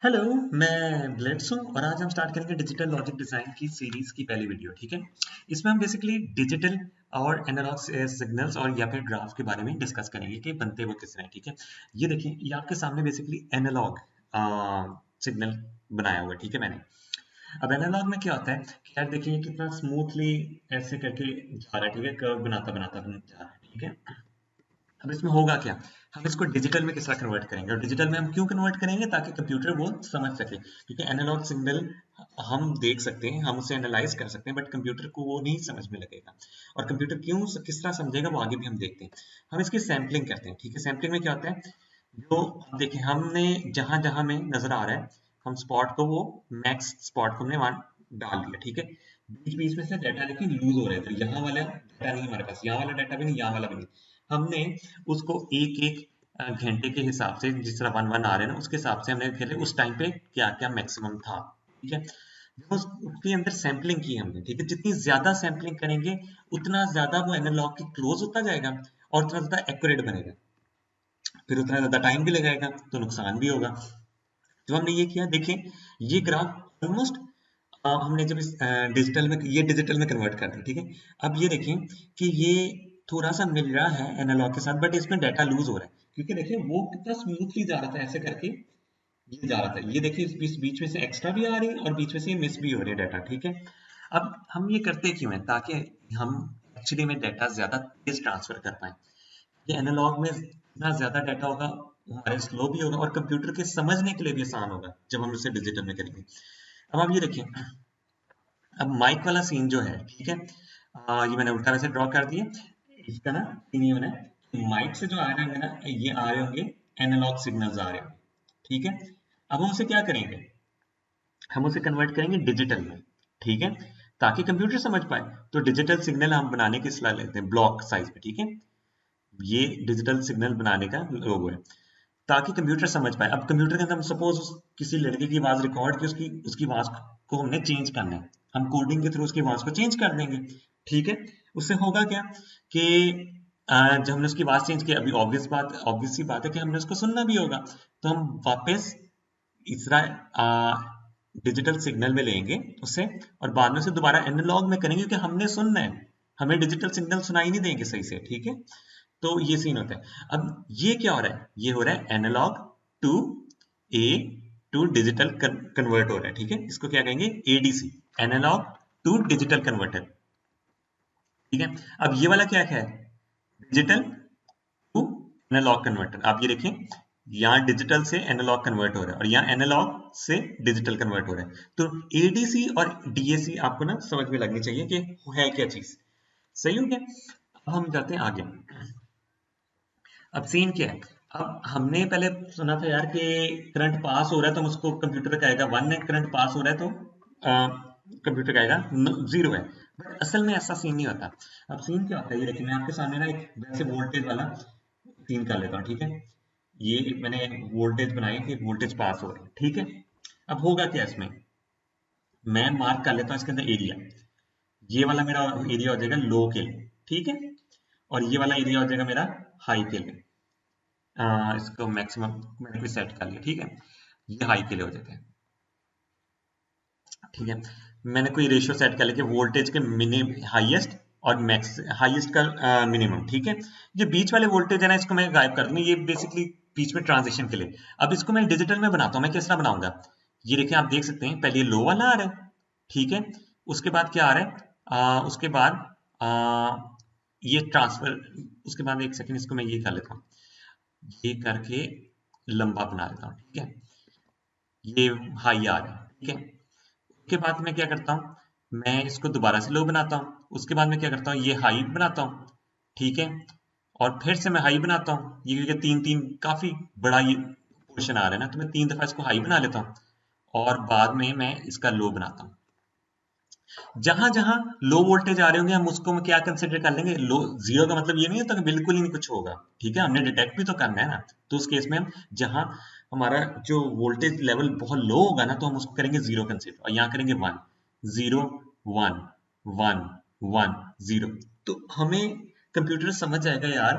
Hello. मैं blades हूँ और आज हम स्टार्ट करेंगे डिजिटल लॉजिक डिजाइन की सीरीज की पहली वीडियो। ठीक है, इसमें हम बेसिकली डिजिटल और एनालॉग सिग्नल्स और या फिर ग्राफ के बारे में डिस्कस करेंगे कि बनते वो किस तरह हैं। ठीक है, ये देखिए, ये आपके सामने बेसिकली एनालॉग सिग्नल बनाया हुआ है। ठीक है, मैंने अब एनालॉग में क्या होता है कि यार देखिए, ये कितना स्मूथली ऐसे करके जा रहा है। ठीक है, कर्व बनाता बनाता जा रहा है। ठीक है, अब इसमें होगा क्या, हम इसको डिजिटल में किस तरह कन्वर्ट करेंगे, और डिजिटल में हम क्यों कन्वर्ट करेंगे, ताकि कंप्यूटर वो समझ सके। क्योंकि एनालॉग सिग्नल हम देख सकते हैं, हम उसे एनालाइज कर सकते हैं, बट कंप्यूटर को वो नहीं समझ में लगेगा। और कंप्यूटर क्यों किस तरह समझेगा वो आगे भी हम देखते हैं। हम इसकी सैम्पलिंग करते हैं। ठीक है, सैम्पलिंग में क्या होता है, जो देखिए हमने जहां जहां में नजर आ रहा है, हम स्पॉट को, वो मैक्स स्पॉट को हमने वहां डाल दिया। ठीक है, बीच बीच में से डाटा लेकिन लूज हो रहे थे, यहाँ वाला डाटा नहीं हमारे पास, यहाँ वाला डाटा भी नहीं, यहाँ वाला भी नहीं। हमने उसको एक एक घंटे के हिसाब से, जिस तरह वन वन आ रहे हैं ना, उसके हिसाब से हमने खेले उस टाइम पे क्या क्या मैक्सिमम था। ठीक है, जब उसके अंदर सैम्पलिंग की हमने, ठीक है, जितनी ज्यादा सैम्पलिंग करेंगे उतना ज्यादा वो एनालॉग के क्लोज होता जाएगा और उतना ज्यादा एक्यूरेट बनेगा। फिर उतना ज्यादा टाइम भी लगाएगा तो नुकसान भी होगा। जब हमने ये किया, देखें, ये ग्राफ ऑलमोस्ट हमने जब इस डिजिटल में, ये डिजिटल में कन्वर्ट कर दिया। ठीक है, अब ये देखें कि ये थोड़ा सा मिल रहा है एनालॉग के साथ, बट इसमें डाटा लूज हो रहा है, क्योंकि देखिए वो कितना स्मूथली जा रहा था ऐसे करके, ये जा रहा था। ये देखिए, इस बीच बीच में से एक्स्ट्रा भी आ रही है और बीच में से ये मिस भी हो रही है डाटा। ठीक है, अब हम ये करते क्यों है, ताकि हम एक्चुअली में डाटा ज्यादा तेज ट्रांसफर कर पाए। ये एनालॉग में जितना ज्यादा डाटा होगा हमारे स्लो भी होगा और कंप्यूटर के समझने के लिए भी आसान होगा जब हम उसे डिजिटल में करेंगे। अब आप ये देखिए, अब माइक वाला सीन जो है, ठीक है, ये मैंने उल्टा वैसे ड्रॉ कर दिया। इसका ना सीन ये बना है, माइक से जो आ रहे होंगे ना, ये आ रहे होंगे एनालॉग सिग्नल्स आ रहे होंगे। ठीक है, अब हम उसे क्या करेंगे, हम उसे कन्वर्ट करेंगे डिजिटल में। ठीक है, ताकि कंप्यूटर समझ पाए। तो डिजिटल सिग्नल हम बनाने की सलाह लेते हैं ब्लॉक साइज में। ठीक है, ये डिजिटल सिग्नल बनाने का लोगो है, ताकि कंप्यूटर समझ पाए। अब कंप्यूटर के अंदर हम सपोज किसी लड़के की आवाज रिकॉर्ड की, उसकी उसकी आवाज को हमने चेंज करना है, हम कोडिंग के थ्रू उसकी आवाज को चेंज कर देंगे। ठीक है, उससे होगा क्या कि जब हमने उसकी आवाज चेंज की, अभी ऑब्वियस सी बात है कि हमने उसको सुनना भी होगा। तो हम वापस इस तरह डिजिटल सिग्नल में लेंगे उसे, और बाद में उसे दोबारा एनालॉग में करेंगे, क्योंकि हमने सुनना है, हमें डिजिटल सिग्नल सुनाई नहीं देंगे सही से। ठीक है, तो ये सीन होता है। अब ये क्या हो रहा है, ये हो रहा है analog to a to digital convert हो रहा है। ठीक है, इसको क्या कहेंगे, ADC, analog to digital converter. ठीक है, अब ये वाला क्या है, डिजिटल टू एनालॉग कन्वर्टर। आप ये देखें, यहाँ डिजिटल से एनालॉग कन्वर्ट हो रहा है और यहाँ एनालॉग से डिजिटल कन्वर्ट हो रहा है। तो एडीसी और डीएसी आपको ना समझ में लगनी चाहिए कि है क्या चीज। सही हो गया, अब हम जाते हैं आगे। अब सीन क्या है, अब हमने पहले सुना था यार कि करंट पास हो रहा है तो हम उसको कंप्यूटर कहेगा 1 है, करंट पास हो रहा है तो कंप्यूटर कहेगा 0 है। बट असल में ऐसा सीन नहीं होता। अब सीन क्या होता है, ये देखिए, मैं आपके सामने ना एक वैसे वोल्टेज वाला सीन कर लेता हूँ। ठीक है, ये मैंने वोल्टेज बनाई कि वोल्टेज पास हो रही है। ठीक है, अब होगा क्या इसमें, मैं मार्क कर लेता हूँ इसके अंदर एरिया। ये वाला मेरा एरिया हो जाएगा लो के लिए। ठीक है, और ये वाला एरिया हो जाएगा मेरा हाई के लिए। इसको मैक्सिमम मैंने कोई सेट कर लिया। ठीक है, ये हाई के लिए हो जाता है। ठीक है, मैंने कोई रेशियो सेट कर लिया कि वोल्टेज के मिनिमम हाईएस्ट और मैक्स हाईएस्ट का मिनिमम। ठीक है, ये बीच वाले वोल्टेज है ना, इसको मैं गायब कर दूंगा, ये बेसिकली बीच में ट्रांजिशन के लिए। अब इसको मैं डिजिटल में बनाता हूँ, मैं किस तरह बनाऊंगा, ये देखिए, आप देख सकते हैं, पहले ये लो वाला आ रहा है। ठीक है, उसके बाद क्या आ रहा है, उसके बाद ये ट्रांसफर, उसके बाद एक सेकंड, इसको मैं ये कर लेता हूँ, ये करके लंबा बना लेता हूँ। ठीक है, ये हाई आ रहा है। ठीक है, उसके बाद मैं क्या करता हूँ, मैं इसको दोबारा से लो बनाता हूँ, उसके बाद मैं क्या करता हूँ, ये हाई बनाता हूँ। ठीक है, और फिर से मैं हाई बनाता हूँ, ये क्योंकि तीन तीन काफी बड़ा ये पोर्शन आ रहा है ना, तो मैं 3 दफा इसको हाई बना लेता हूँ और बाद में मैं इसका लो बनाता हूँ। जहां जहां लो वोल्टेज आ रहे होंगे हम उसको क्या कंसिडर कर लेंगे, लो। जीरो का मतलब ये नहीं होता कि बिल्कुल ही नहीं कुछ होगा। ठीक है, हमने डिटेक्ट भी तो करना है ना, तो उस केस में हम जहां हमारा जो वोल्टेज लेवल बहुत लो होगा ना, तो हम उसको करेंगे जीरो कंसिडर, और यहाँ करेंगे 1, 0, 1, 1, 1, 0। तो हमें कंप्यूटर समझ जाएगा यार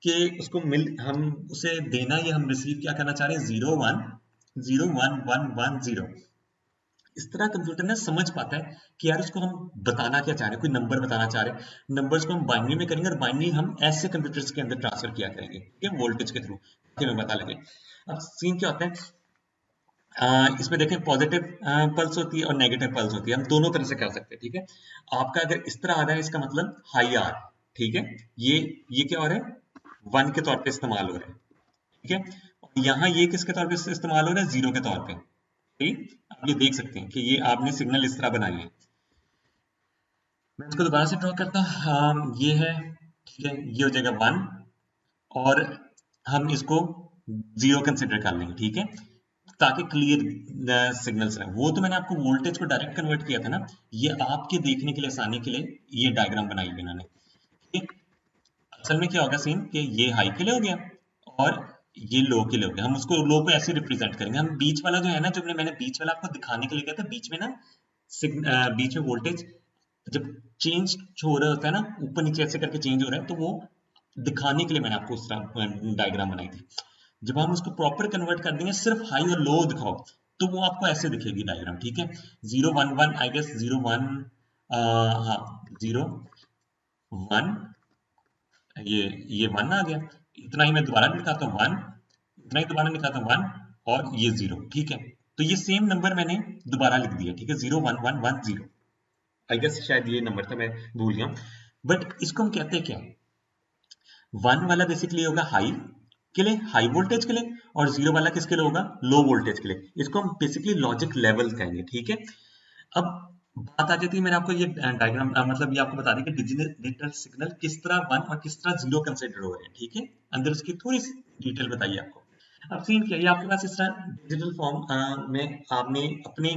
कि उसको मिल, हम उसे देना, या हम रिसीव क्या करना चाह रहे हैं, 0, 1, 01110। इस तरह कंप्यूटर ना समझ पाता है कि यार उसको हम बताना क्या चाह रहे हैं, कोई नंबर बताना चाह रहे हैं, नंबर्स को हम बाइनरी में करेंगे और बाइनरी हम ऐसे कंप्यूटर्स के अंदर ट्रांसफर किया करेंगे, ठीक है, वोल्टेज के थ्रू, ताकि हमें पता लगे। अब सीन क्या होता है, इसमें देखें पॉजिटिव पल्स होती है और नेगेटिव पल्स होती है, हम दोनों तरह से कर सकते हैं, ठीक है। आपका अगर इस तरह आ रहा है इसका मतलब हाई आर, ठीक है, ये क्या हो रहा है, 1 के तौर पे इस्तेमाल हो रहा है, ठीक है। और यहाँ ये किसके तौर पे इस्तेमाल हो रहा है, 0 के तौर पे, ठीक। आप ये देख सकते हैं कि ये आपने सिग्नल इस तरह बनाए हैं। मैं इसको दोबारा से ड्रॉ करता हूँ, ये है, ठीक है, ये हो जाएगा 1 और हम इसको 0 कंसिडर कर लेंगे, ठीक है, ताकि क्लियर सिग्नल्स रहे। वो तो मैंने आपको वोल्टेज को डायरेक्ट कन्वर्ट किया था ना, ये आपके देखने के लिए, आसानी के लिए ये डायग्राम बनाई है मैंने, ठीक है। असल में क्या होगा सीन कि ये हाई के लिए हो गया और ये लो के लिए हो गया, हम उसको लो को ऐसे रिप्रेजेंट करेंगे। हम बीच वाला जो है ना, जो मैंने बीच वाला आपको दिखाने के लिए कहता है, बीच में ना बीच में वोल्टेज जब चेंज हो रहा होता है ना, ऊपर नीचे ऐसे करके चेंज हो रहा है, तो वो दिखाने के लिए मैंने आपको उस डायग्राम बनाई थी। जब हम उसको प्रॉपर कन्वर्ट कर देंगे, सिर्फ हाई और लो दिखाओ, तो वो आपको ऐसे दिखेगी डायग्राम, ठीक है। 011 आई गेस 01, हाँ 01, ये 1 आ गया, इतना ही मैं दोबारा लिखाता हूँ 1, इतना ही दोबारा लिखाता हूँ 1 और ये 0, ठीक है। तो ये सेम नंबर मैंने दोबारा लिख दिया, ठीक है, 01110। आई गेस शायद ये नंबर था, मैं भूल गया। बट इसको हम कहते हैं क्या, 1 वाला बेसिकली होगा हाई के लिए, हाई वोल्टेज के लिए, और 0 वाला किसके लिए होगा, लो वोल्टेज के लिए। इसको हम बेसिकली लॉजिक लेवल कहेंगे, ठीक है। अब बात आ जाती है, मैंने आपको ये डायग्राम मतलब ये आपको बता दें कि डिजिटल सिग्नल किस तरह 1 और किस तरह 0 कंसिडर हो रहे हैं, ठीक है। अंदर उसकी थोड़ी सी डिटेल बताइए आपको। अब सीन क्या है, ये आपके पास इस तरह डिजिटल फॉर्म में आपने अपने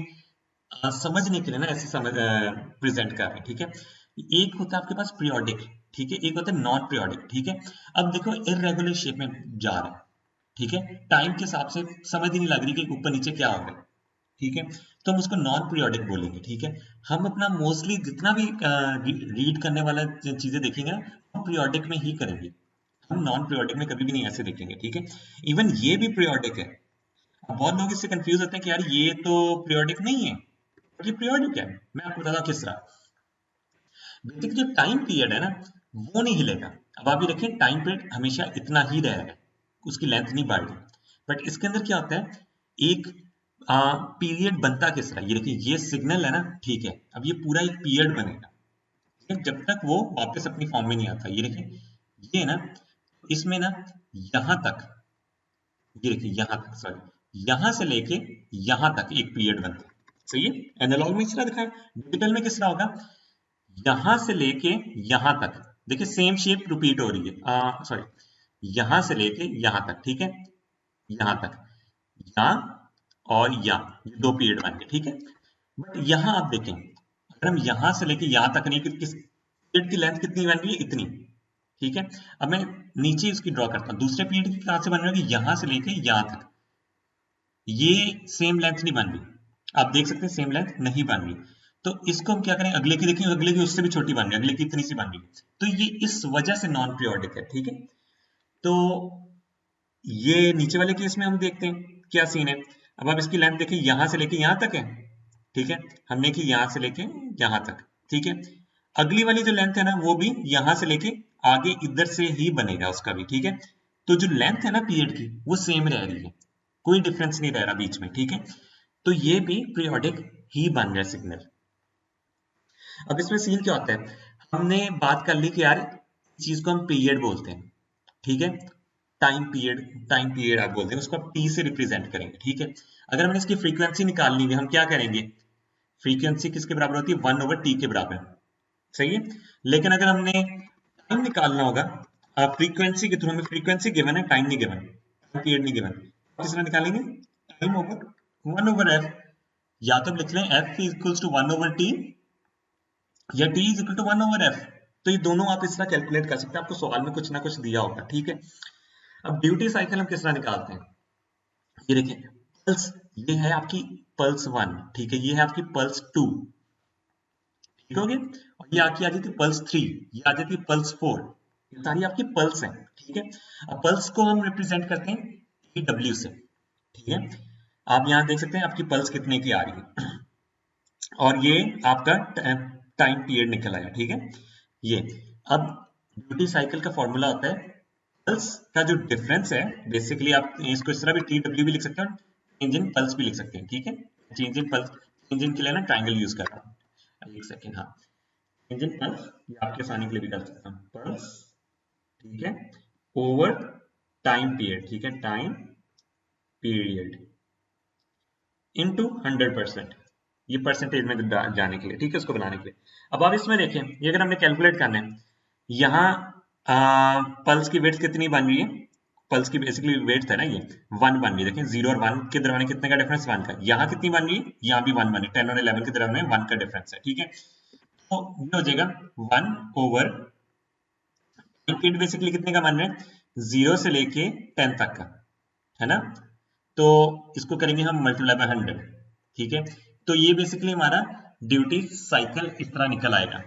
समझने के लिए ना ऐसे समझ प्रेजेंट कर रहे हैं, ठीक है। एक होता है आपके पास पीरियोडिक, ठीक है, एक होता है नॉन पीरियोडिक, ठीक है। अब देखो इररेगुलर शेप में जा रहा है, ठीक है, टाइम के हिसाब से समझ ही नहीं लग रही कि ऊपर नीचे क्या हो रहा है, ठीक है। तो हम उसको नॉन पीरियोडिक बोलेंगे, ठीक है। हम अपना मोस्टली जितना भी रीड करने वाला चीजें देखेंगे ना, हम पीरियोडिक में ही करेंगे, हम नॉन पीरियोडिक में कभी भी नहीं ऐसे देखेंगे, ठीक है। इवन ये भी पीरियोडिक है। अब बहुत लोग इससे कंफ्यूज होते हैं कि यार ये तो पीरियोडिक नहीं है, ये पीरियोडिक है। मैं आपको बताता हूँ किस तरह। बेसिक जो टाइम पीरियड है ना, वो नहीं हिलेगा। अब आप ये देखें, टाइम पीरियड हमेशा इतना ही रहेगा, उसकी लेंथ नहीं बढ़ रही। बट इसके अंदर क्या होता है, एक पीरियड बनता किस तरह, ये देखिए, ये सिग्नल है ना, ठीक है, अब ये पूरा एक पीरियड बनेगा, ठीक है, जब तक वो वापस अपनी फॉर्म में नहीं आता। ये देखिए, ये ना, इसमें ना, यहां तक, ये देखिए यहां तक, सॉरी, यहां से लेके यहां तक एक पीरियड बनता है, सही है। एनालॉग में इस तरह दिखा है, डिजिटल में किस तरह होगा, यहां से लेके यहां तक, देखिए सेम शेप रिपीट हो रही है, सॉरी, यहां से लेके यहां तक, ठीक है, यहां तक, यहां और यहां, ये दो पीरियड बन गए, ठीक है। बट यहां आप देखें, अगर हम यहां से लेके यहां तक नहीं, किस पीरियड की लेंथ कितनी बन रही है, इतनी, ठीक है। अब मैं नीचे इसकी ड्रॉ करता हूं, दूसरे पीरियड की कहां से बन रही है, यहां से लेके यहां तक, ये सेम लेंथ नहीं बन रही, आप देख सकते हैं सेम लेंथ नहीं बन रही। तो इसको हम क्या करें, अगले की देखें, अगले की उससे भी छोटी बन रही है, अगले की इतनी सी बन रही है, तो ये इस वजह से नॉन पीरियोडिक है, ठीक है। तो ये नीचे वाले केस में हम देखते हैं क्या सीन है। अब आप इसकी लेंथ देखिए, यहां से लेके यहां तक है, ठीक है, हमने की यहां से लेके यहां तक, ठीक है। अगली वाली जो लेंथ है ना, वो भी यहां से लेके आगे इधर से ही बनेगा उसका भी, ठीक है। तो जो लेंथ है ना पीरियड की, वो सेम रह रही है, कोई डिफरेंस नहीं रह रहा बीच में, ठीक है। तो ये भी पीरियोडिक ही बन रहा है सिग्नल। अब इसमें सीन क्या होता है, हमने बात कर ली कि यार चीज को हम पीरियड बोलते हैं, ठीक है, टाइम पीरियड आप बोलते हैं, उसको आप टी से रिप्रेजेंट करेंगे, ठीक है। अगर हमने इसकी फ्रीक्वेंसी निकालनी है, हम क्या करेंगे, फ्रीक्वेंसी किसके बराबर होती है, 1/t के बराबर, सही है। लेकिन अगर हमने टाइम निकालना होगा, फ्रीक्वेंसी के थ्रू, हमें फ्रीक्वेंसी गिवन है, टाइम नहीं गिवन, टाइम पीरियड नहीं गिवन, किस तरह निकालेंगे, टाइम ओवर 1/f, या तो लिख लें f इक्वल्स टू 1/t या t is equal to 1/f। तो ये दोनों आप इस तरह कैलकुलेट कर सकते हैं, आपको सवाल में कुछ ना कुछ दिया होगा, ठीक है। अब ड्यूटी साइकिल हम किस तरह निकालते हैं, ये देखिए, पल्स, ये है आपकी पल्स 1, ठीक है, ये है आपकी पल्स 2, ठीक हो गया। और ये आपकी आ जाती है पल्स 3, ये आ जाती है पल्स 4, ये सारी आपकी पल्स हैं, ठीक है। अब पल्स को हम रिप्रेजेंट करते हैं AW से, ठीक है। आप यहाँ देख सकते हैं आपकी पल्स कितने की आ रही है और ये आपका टाइम पीरियड निकल आया, ठीक है। ये अब ड्यूटी साइकिल का फॉर्मूला होता है पल्स का जो डिफरेंस है, बेसिकली आप इसको इस तरह भी TW भी लिख सकते हैं और चेंज इन पल्स भी लिख सकते हैं, ठीक है। Change in pulse, change in के लिए ना ट्राइंगल यूज कर रहा हूँ, एक सेकेंड, हाँ। चेंज इन पल्स ये आपके आसानी के लिए भी कर सकता हूँ, पल्स, ठीक है, ओवर टाइम पीरियड, ठीक है, टाइम पीरियड इनटू 100%, ये परसेंटेज में जाने के लिए, ठीक है, उसको बनाने के लिए। अब आप इसमें देखें, ये अगर हमने कैलकुलेट करना है, यहाँ पल्स की वेट कितनी बन रही है, पल्स की बेसिकली वेट है ना, ये 1 बन रही है। देखें 0 और 1 के दरमियान कितने का डिफरेंस, 1 का। यहाँ कितनी बन रही है, यहाँ भी 1 बन रही है, 10 और 11 के दरमियान 1 का डिफरेंस है, ठीक है। तो ये हो जाएगा 1 ओवर पीरियड, बेसिकली कितने का बन रहा है, 0 से लेके 10 तक का, है ना। तो इसको करेंगे हम मल्टीप्लाई बाय 100, ठीक है। तो ये बेसिकली हमारा ड्यूटी साइकिल इस तरह निकल आएगा,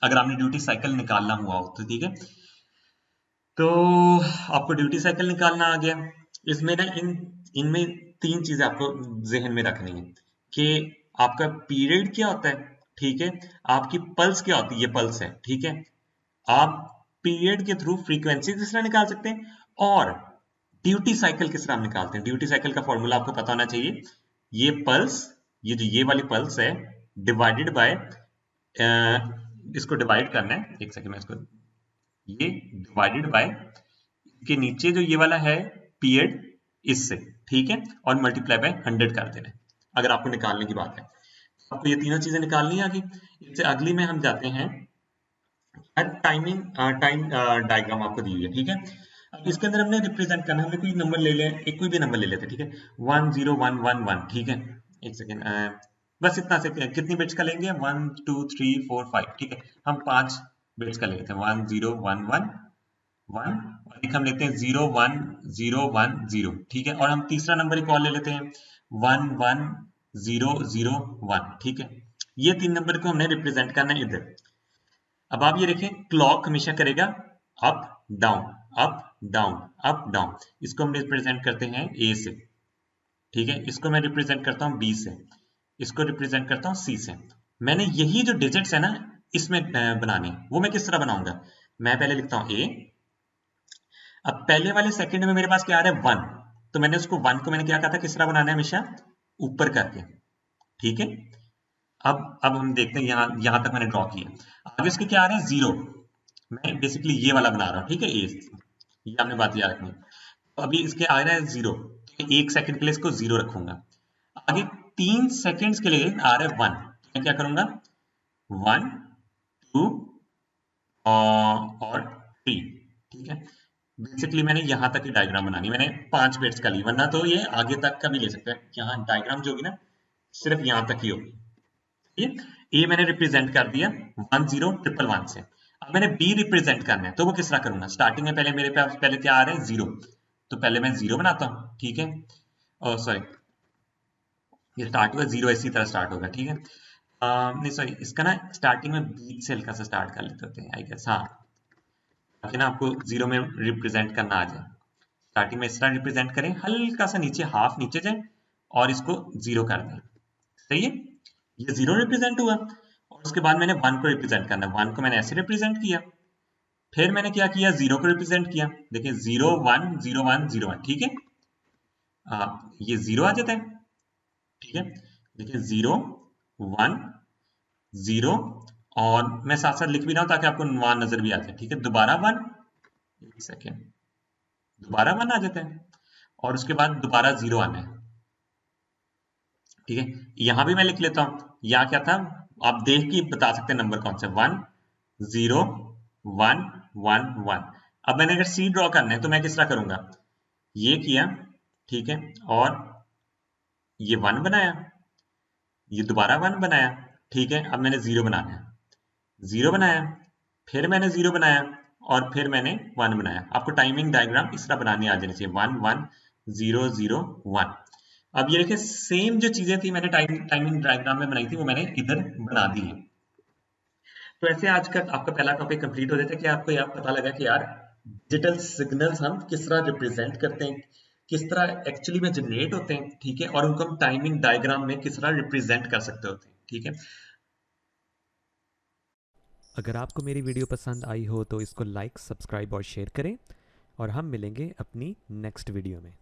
अगर आपने ड्यूटी साइकिल निकालना हुआ हो तो, ठीक है। तो आपको ड्यूटी साइकिल निकालना आ गया। इसमें ना इनमें 3 चीजें आपको जहन में रखनी है कि आपका पीरियड क्या होता है, ठीक है, आपकी पल्स क्या होती है, ये पल्स है, ठीक है। आप पीरियड के थ्रू फ्रीक्वेंसी किस तरह निकाल सकते हैं और ड्यूटी साइकिल किस तरह हम निकालते हैं। ड्यूटी साइकिल का फॉर्मूला आपको पता होना चाहिए, ये पल्स, ये जो ये वाली पल्स है, डिवाइडेड बाय, इसको डिवाइड करना है, एक सेकंड में इसको, ये डिवाइडेड बाय के नीचे जो ये वाला है पीरियड, इससे, ठीक है, और मल्टीप्लाई बाय 100 कर देना है, अगर आपको निकालने की बात है। आपको ये तीनों चीजें निकालनी है आगे। इससे अगली में हम जाते हैं, टाइमिंग टाइम डायग्राम आपको दी हुई है, ठीक है। अब इसके अंदर हमने रिप्रेजेंट करना, हमने कोई नंबर ले लें, एक कोई भी नंबर ले लेते हैं, ठीक है, 10111, ठीक है। एक सेकेंड, बस इतना से कितनी बिट्स का लेंगे, 1 2 3 4 5, ठीक है, हम 5 बिट्स का लेते हैं, 10111 और एक हम लेते हैं 01010, ठीक है, और हम तीसरा नंबर एक और ले लेते हैं 11001, ठीक है। ये 3 नंबर को हमने रिप्रेजेंट करना है इधर। अब आप ये देखें, क्लॉक हमेशा करेगा up down, up down, up down. इसको हम रिप्रेजेंट करते हैं ए से, ठीक है, इसको मैं रिप्रेजेंट करता हूं बी से, इसको रिप्रेजेंट करता हूं सी से। मैंने यही जो डिजिट्स है ना इसमें बनाने, वो मैं किस तरह बनाऊंगा, मैं पहले लिखता हूं ए। अब पहले वाले सेकंड में मेरे पास क्या आ रहा है, 1, तो मैंने उसको 1 को मैंने क्या कहा था, किस तरह बनाना है, हमेशा ऊपर करके, ठीक है। अब हम देखते हैं, यहां तक मैंने ड्रॉ किया। आगे इसके क्या आ रहा है, 0, मैं बेसिकली ये वाला बना रहा हूँ, ठीक है, ये आपने बात याद रखनी। तो अभी इसके आ रहा है 0, तो 1 सेकंड के लिए इसको 0 रखूंगा। आगे 3 सेकंड्स के लिए आ रहा है 1, तो मैं क्या करूंगा, 1 2 और 3, ठीक है। बेसिकली मैंने यहां तक की डायग्राम बनानी, मैंने 5 बिट्स का ली, वरना तो ये आगे तक का भी ले सकते हैं। यहाँ डायग्राम जो होगी ना सिर्फ यहां तक ही होगी, ए मैंने रिप्रेजेंट कर दिया 10111 से। अब मैंने बी रिप्रेजेंट करना है, तो वो किस तरह करूंगा, स्टार्टिंग में पहले मेरे पास पहले क्या आ रहा है, 0, तो पहले मैं 0 बनाता हूं, ठीक है, सॉरी, ये स्टार्ट हुआ 0, इसी तरह स्टार्ट होगा, ठीक है। नहीं सॉरी, इसका ना स्टार्टिंग में बी से हल्का सा स्टार्ट कर लेते हैं, आई गेस, हाँ, ताकि ना आपको 0 में रिप्रेजेंट करना आ जाए। स्टार्टिंग में इस तरह रिप्रेजेंट करें, हल्का सा नीचे, हाफ नीचे जाए और इसको 0 कर दें, सही है। ये 0 रिप्रेजेंट हुआ और उसके बाद मैंने 1 को रिप्रेजेंट करना है, 1 को मैंने ऐसे रिप्रेजेंट किया, फिर मैंने क्या किया, 0 को रिप्रेजेंट किया, देखिए 0 1 0 1 0 1, ठीक है, ये 0 आ जाता है, ठीक है। देखिए 0 1 0, और मैं साथ साथ लिख भी रहा हूं ताकि आपको 1 नजर भी आ जाए, ठीक है, दोबारा 1, एक सेकेंड, दोबारा 1 आ जाता है और उसके बाद दोबारा 0 आना है, ठीक है। यहां भी मैं लिख लेता हूं, यहाँ क्या था, आप देख के बता सकते हैं नंबर कौन सा, 1 0 1 1 1। अब मैंने अगर सी ड्रॉ करना है तो मैं किस तरह करूंगा, ये किया, ठीक है, और ये 1 बनाया, ये दोबारा 1 बनाया, ठीक है। अब मैंने 0 बनाना है, 0 बनाया, फिर मैंने 0 बनाया और फिर मैंने 1 बनाया। आपको टाइमिंग डायग्राम इस तरह बनानी आ जानी चाहिए, 1 1 0 0 1। अब ये देखिए सेम जो चीजें थी मैंने टाइमिंग डायग्राम में बनाई थी, वो मैंने इधर बना दी है। तो ऐसे आज का आपका पहला टॉपिक कंप्लीट हो जाता है कि आपको यार पता लगा कि यार डिजिटल सिग्नल्स हम किस तरह रिप्रेजेंट करते हैं, किस तरह एक्चुअली में जनरेट होते हैं, ठीक है, और उनको हम टाइमिंग डायग्राम में किस तरह रिप्रेजेंट कर सकते होते हैं, ठीक है। अगर आपको मेरी वीडियो पसंद आई हो तो इसको लाइक, सब्सक्राइब और शेयर करें और हम मिलेंगे अपनी नेक्स्ट वीडियो में।